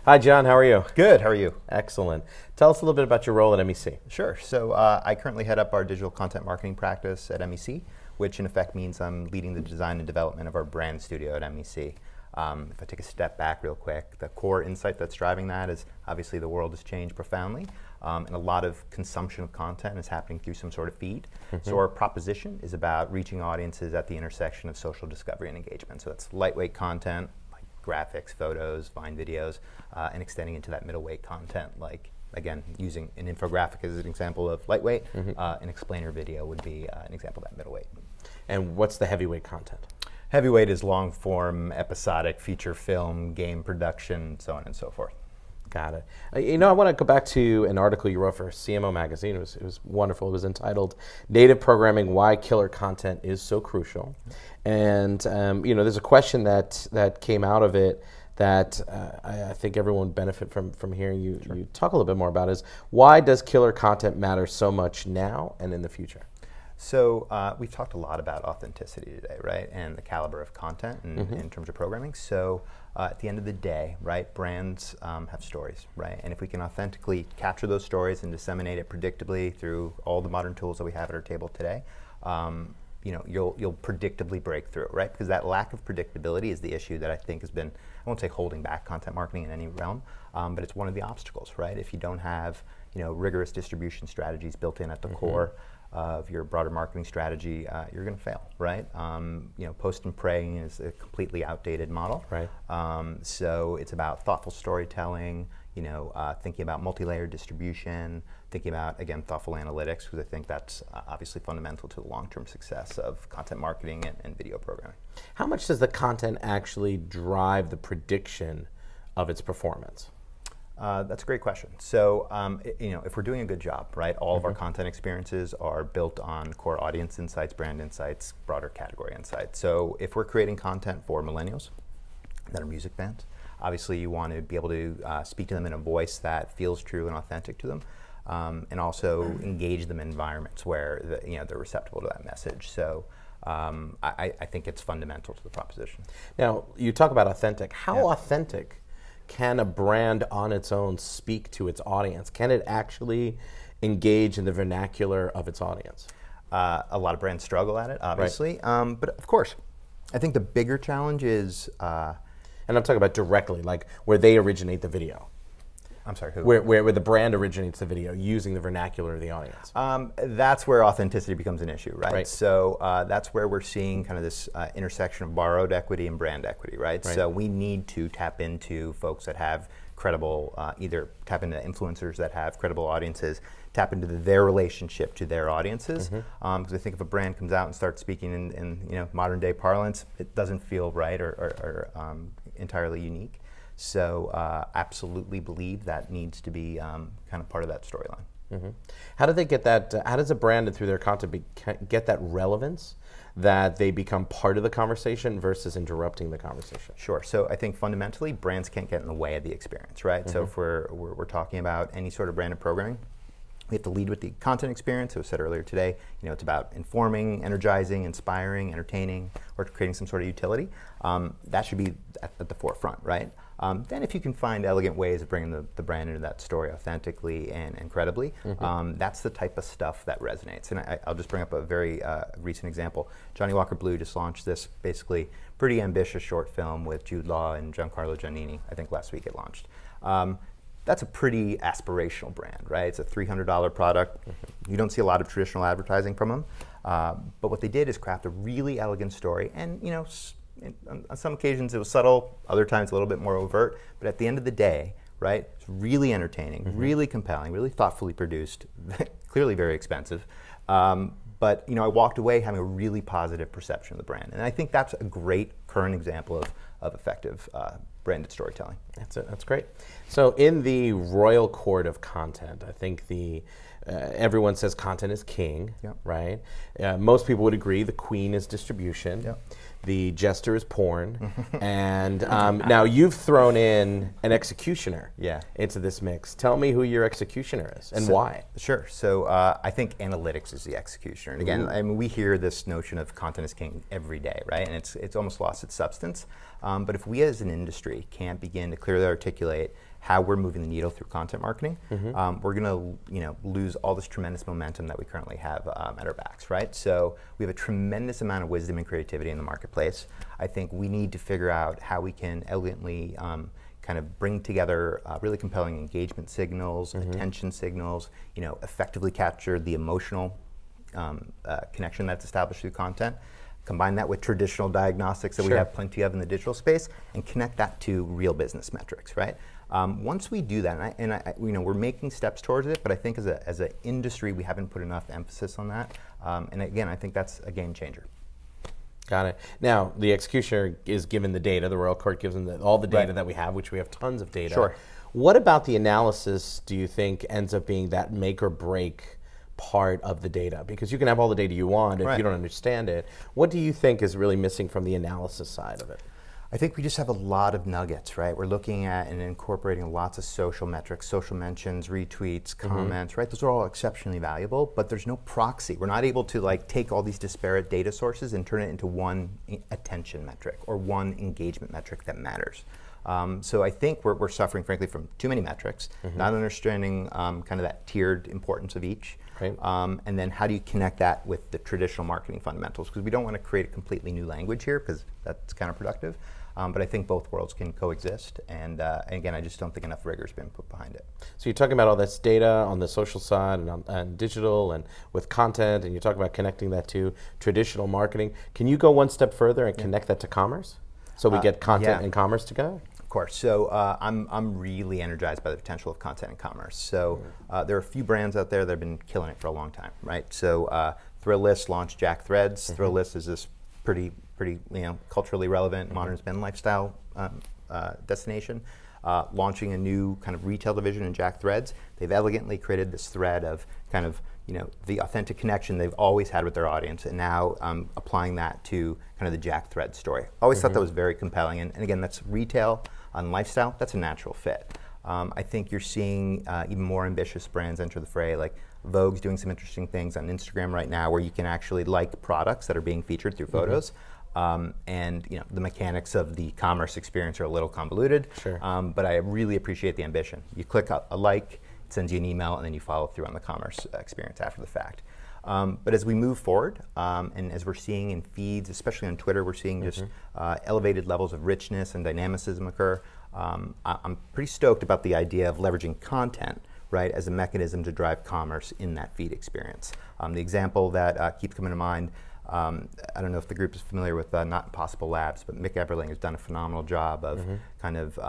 Hi, John. How are you? Good. How are you? Excellent. Tell us a little bit about your role at MEC. Sure. So I currently head up our digital content marketing practice at MEC, which in effect means I'm leading the design and development of our brand studio at MEC. If I take a step back real quick, the core insight that's driving that is obviously the world has changed profoundly, and a lot of consumption of content is happening through some sort of feed. So our proposition is about reaching audiences at the intersection of social discovery and engagement. So that's lightweight content, like graphics, photos, Vine videos, and extending into that middleweight content, like, again, using an infographic as an example of lightweight, an explainer video would be an example of that middleweight. And what's the heavyweight content? Heavyweight is long form, episodic, feature film, game production, so on and so forth. Got it. You know, I want to go back to an article you wrote for CMO Magazine. It was wonderful. It was entitled "Native Programming: Why Killer Content is So Crucial." And you know, there's a question that came out of it that I think everyone would benefit from hearing you talk a little bit more about. Is why does killer content matter so much now and in the future? So we've talked a lot about authenticity today, right, and the caliber of content in terms of programming. So at the end of the day, right, brands have stories, right, and if we can authentically capture those stories and disseminate it predictably through all the modern tools that we have at our table today, you know, you'll predictably break through, right? Because that lack of predictability is the issue that I think has been, I won't say holding back content marketing in any realm, but it's one of the obstacles, right? If you don't have, you know, rigorous distribution strategies built in at the core of your broader marketing strategy, you're going to fail, right? You know, post and pray is a completely outdated model. Right. So it's about thoughtful storytelling, you know, thinking about multi-layered distribution, thinking about, again, thoughtful analytics, because I think that's obviously fundamental to the long-term success of content marketing and video programming. How much does the content actually drive the prediction of its performance? That's a great question. So, you know, if we're doing a good job, right, all of our content experiences are built on core audience insights, brand insights, broader category insights. So if we're creating content for millennials that are music fans, obviously you want to be able to speak to them in a voice that feels true and authentic to them, and also engage them in environments where you know, they're receptive to that message. So I think it's fundamental to the proposition. Now, you talk about authentic. How authentic can a brand on its own speak to its audience? Can it actually engage in the vernacular of its audience? A lot of brands struggle at it, obviously. Right. But of course, I think the bigger challenge is... and I'm talking about directly, like where they originate the video. I'm sorry, who? Where the brand originates the video, using the vernacular of the audience. That's where authenticity becomes an issue, right? Right. So that's where we're seeing kind of this intersection of borrowed equity and brand equity, right? So we need to tap into folks that have credible, either tap into influencers that have credible audiences, tap into their relationship to their audiences. Because I think if a brand comes out and starts speaking in you know, modern day parlance, it doesn't feel right or entirely unique. So absolutely believe that needs to be kind of part of that storyline. How do they get that, how does a brand through their content get that relevance that they become part of the conversation versus interrupting the conversation? Sure. So I think fundamentally brands can't get in the way of the experience, right? So if we're talking about any sort of branded programming, we have to lead with the content experience. It was said earlier today, you know, it's about informing, energizing, inspiring, entertaining, or creating some sort of utility. That should be at the forefront, right? Then if you can find elegant ways of bringing the brand into that story authentically and incredibly, that's the type of stuff that resonates. And I'll just bring up a very recent example. Johnny Walker Blue just launched this basically pretty ambitious short film with Jude Law and Giancarlo Giannini. I think last week it launched. That's a pretty aspirational brand, right? It's a $300 product. You don't see a lot of traditional advertising from them. But what they did is craft a really elegant story, and you know, on some occasions it was subtle, other times a little bit more overt, but at the end of the day, right, it's really entertaining, really compelling, really thoughtfully produced, clearly very expensive. But you know, I walked away having a really positive perception of the brand, and I think that's a great current example of effective branded storytelling. That's great. So in the royal court of content, I think everyone says content is king, right? Most people would agree the queen is distribution. The jester is porn, and now you've thrown in an executioner into this mix. Tell me who your executioner is and why. Sure. So I think analytics is the executioner. And again, I mean, we hear this notion of content is king every day, right? And it's almost lost its substance. But if we as an industry can't begin to clearly articulate how we're moving the needle through content marketing, we're going to lose all this tremendous momentum that we currently have at our backs, right? So we have a tremendous amount of wisdom and creativity in the marketplace. I think we need to figure out how we can elegantly kind of bring together really compelling engagement signals, attention signals, effectively capture the emotional connection that's established through content, combine that with traditional diagnostics that we have plenty of in the digital space, and connect that to real business metrics, right? Once we do that, we're making steps towards it, but I think as an industry, we haven't put enough emphasis on that. And again, I think that's a game changer. Got it. Now, the executioner is given the data, the Royal Court gives them all the data that we have, which we have tons of data. Sure. What about the analysis do you think ends up being that make or break part of the data? Because you can have all the data you want if you don't understand it. What do you think is really missing from the analysis side of it? I think we just have a lot of nuggets, right? We're looking at and incorporating lots of social metrics, social mentions, retweets, comments, right? Those are all exceptionally valuable, but there's no proxy. We're not able to take all these disparate data sources and turn it into one attention metric or one engagement metric that matters. So I think we're suffering, frankly, from too many metrics, not understanding kind of that tiered importance of each. Right. And then how do you connect that with the traditional marketing fundamentals? Because we don't want to create a completely new language here, because that's counterproductive. But I think both worlds can coexist, and again, I just don't think enough rigor has been put behind it. So you're talking about all this data on the social side and digital and with content, and you're talking about connecting that to traditional marketing. Can you go one step further and connect that to commerce? So we get content and commerce together? Of course. So I'm really energized by the potential of content and commerce. So there are a few brands out there that have been killing it for a long time, right? So Thrillist launched Jack Threads. Thrillist is this pretty culturally relevant modern spend lifestyle destination, launching a new kind of retail division in Jack Threads. They've elegantly created this thread of kind of the authentic connection they've always had with their audience, and now applying that to kind of the Jack Threads story. Always thought that was very compelling, and again, that's retail on lifestyle. That's a natural fit. I think you're seeing even more ambitious brands enter the fray, like Vogue's doing some interesting things on Instagram right now, where you can actually like products that are being featured through photos. And the mechanics of the commerce experience are a little convoluted, but I really appreciate the ambition. You click a like, it sends you an email, and then you follow through on the commerce experience after the fact. But as we move forward, and as we're seeing in feeds, especially on Twitter, we're seeing just elevated levels of richness and dynamicism occur. I'm pretty stoked about the idea of leveraging content, right, as a mechanism to drive commerce in that feed experience. The example that keeps coming to mind, I don't know if the group is familiar with Not Impossible Labs, but Mick Eberling has done a phenomenal job of kind of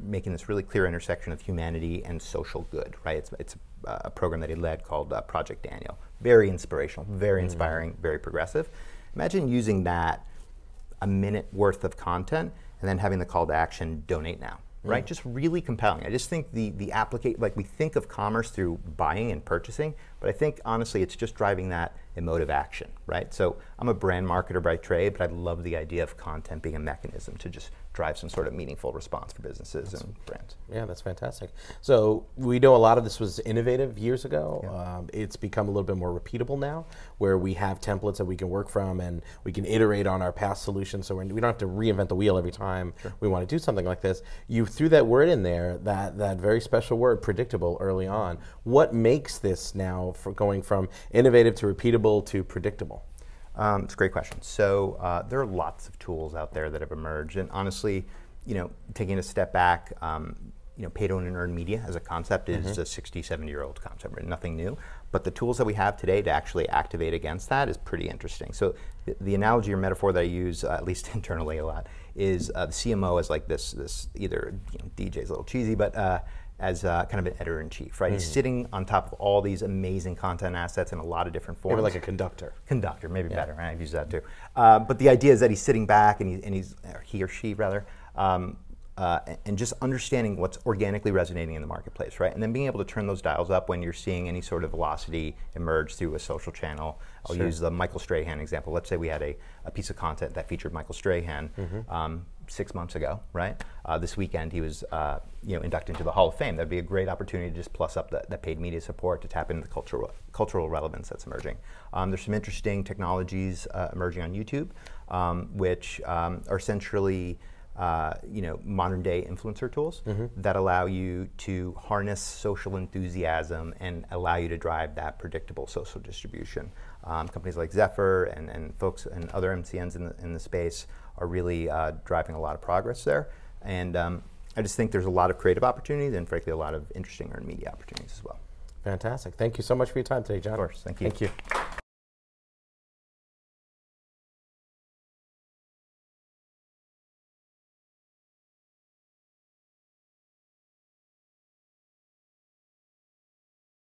making this really clear intersection of humanity and social good, right? It's a program that he led called Project Daniel. Very inspirational, very inspiring, very progressive. Imagine using that a minute worth of content and then having the call to action, donate now. Right, just really compelling. I just think the application, we think of commerce through buying and purchasing, but I think honestly it's just driving that emotive action, right? So I'm a brand marketer by trade, but I love the idea of content being a mechanism to just drive some sort of meaningful response for businesses and brands. Yeah, that's fantastic. So we know a lot of this was innovative years ago. It's become a little bit more repeatable now, where we have templates that we can work from and we can iterate on our past solutions, so we don't have to reinvent the wheel every time we want to do something like this. You threw that word in there, that very special word, predictable, early on. What makes this now for going from innovative to repeatable to predictable? It's a great question. So there are lots of tools out there that have emerged, and honestly, taking a step back, pay to earn media as a concept is a 60, 70-year-old concept, right? Nothing new. But the tools that we have today to actually activate against that is pretty interesting. So the analogy or metaphor that I use, at least internally a lot, is the CMO as like this either DJ's a little cheesy, but as kind of an editor-in-chief, right? He's sitting on top of all these amazing content assets in a lot of different forms. Maybe like a conductor. Conductor, maybe better, right? I've used that too. But the idea is that he's sitting back and he's or he or she rather, and just understanding what's organically resonating in the marketplace, right? And then being able to turn those dials up when you're seeing any sort of velocity emerge through a social channel. I'll use the Michael Strahan example. Let's say we had a piece of content that featured Michael Strahan. 6 months ago, right? This weekend he was inducted into the Hall of Fame. That'd be a great opportunity to just plus up the paid media support to tap into the cultural relevance that's emerging. There's some interesting technologies emerging on YouTube, which are essentially modern day influencer tools that allow you to harness social enthusiasm and allow you to drive that predictable social distribution. Companies like Zephyr and folks and other MCNs in the space are really driving a lot of progress there. And I just think there's a lot of creative opportunities and frankly a lot of interesting earned media opportunities as well. Fantastic. Thank you so much for your time today, John. Of course. Thank you. Thank you.